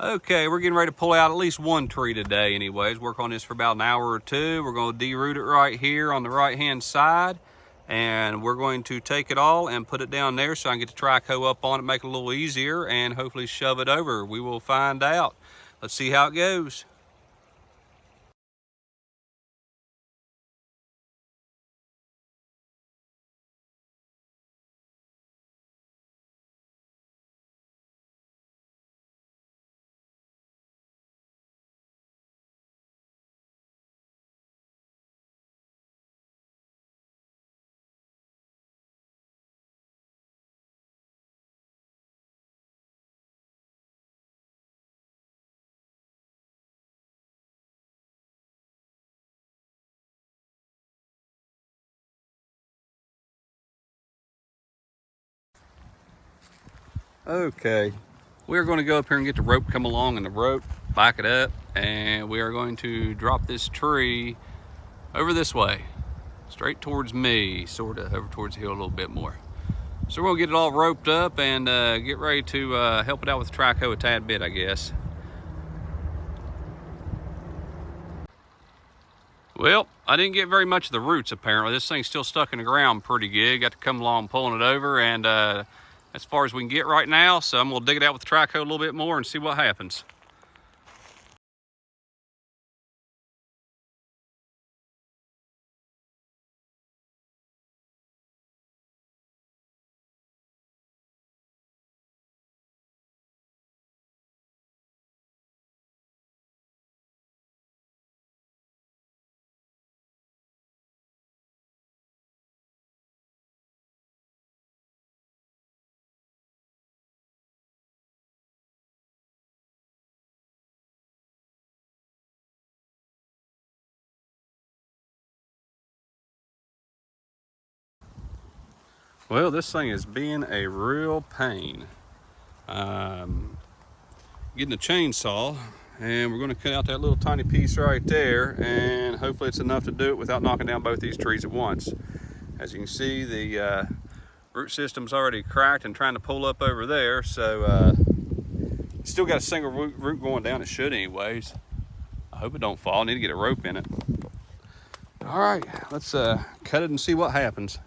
Okay, we're getting ready to pull out at least one tree today anyways. Work on this for about an hour or two. We're going to deroot it right here on the right hand side, and we're going to take it all and put it down there so I can get the Trico up on it, make it a little easier, and hopefully shove it over. We will find out. Let's see how it goes. Okay, we're going to go up here and get the rope come along, and the rope, back it up, and we are going to drop this tree over this way, straight towards me, sort of over towards the hill a little bit more. So we'll get it all roped up and get ready to help it out with the Trico a tad bit, I guess. Well, I didn't get very much of the roots apparently. This thing's still stuck in the ground pretty good. Got to come along pulling it over, and as far as we can get right now. So I'm gonna dig it out with the Trico a little bit more and see what happens. Well, this thing is being a real pain. Getting a chainsaw, and we're going to cut out that little tiny piece right there, and hopefully it's enough to do it without knocking down both these trees at once. As you can see, the root system's already cracked and trying to pull up over there, so still got a single root going down. It should anyways. I hope it don't fall. I need to get a rope in it. All right, let's cut it and see what happens.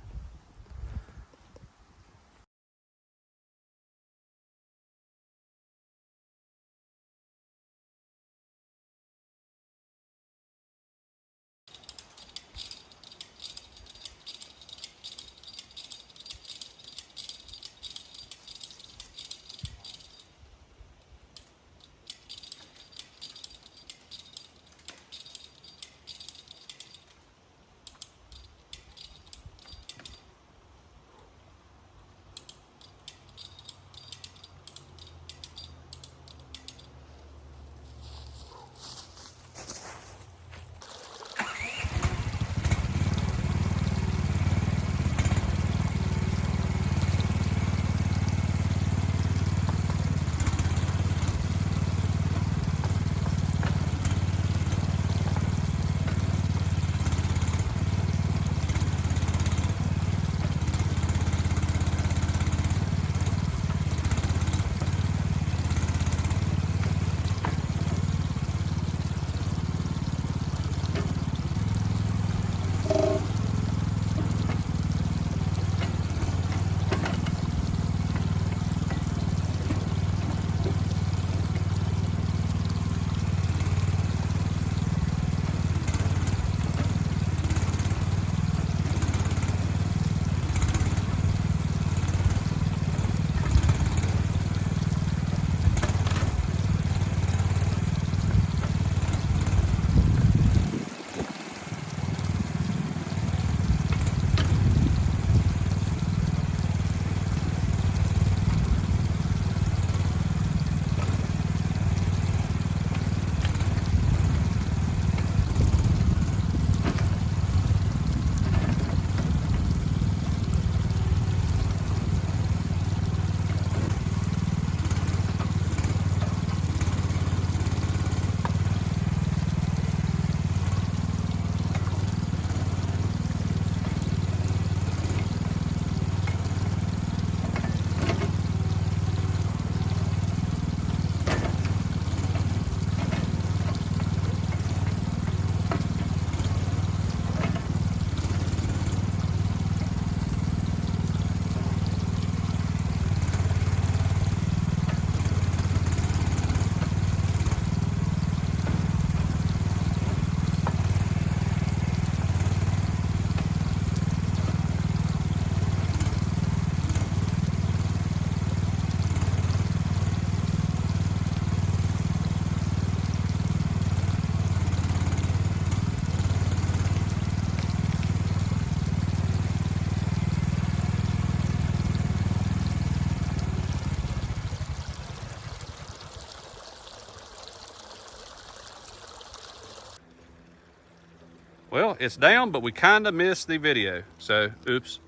Well, it's down, but we kind of missed the video. So, oops,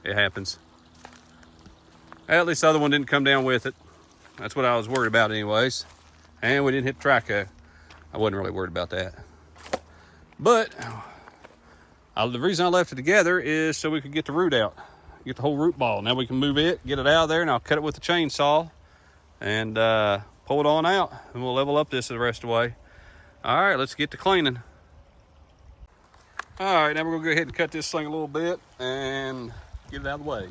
it happens. At least the other one didn't come down with it. That's what I was worried about anyways. And we didn't hit Traco. I wasn't really worried about that. But the reason I left it together is so we could get the root out. Get the whole root ball. Now we can move it, get it out of there, and I'll cut it with the chainsaw and pull it on out. And we'll level up this the rest of the way. All right, let's get to cleaning. All right, now we're gonna go ahead and cut this thing a little bit and get it out of the way.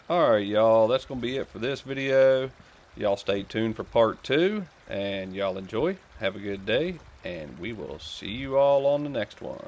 All right, y'all, that's gonna be it for this video. Y'all stay tuned for part 2, and y'all enjoy. Have a good day, and we will see you all on the next one.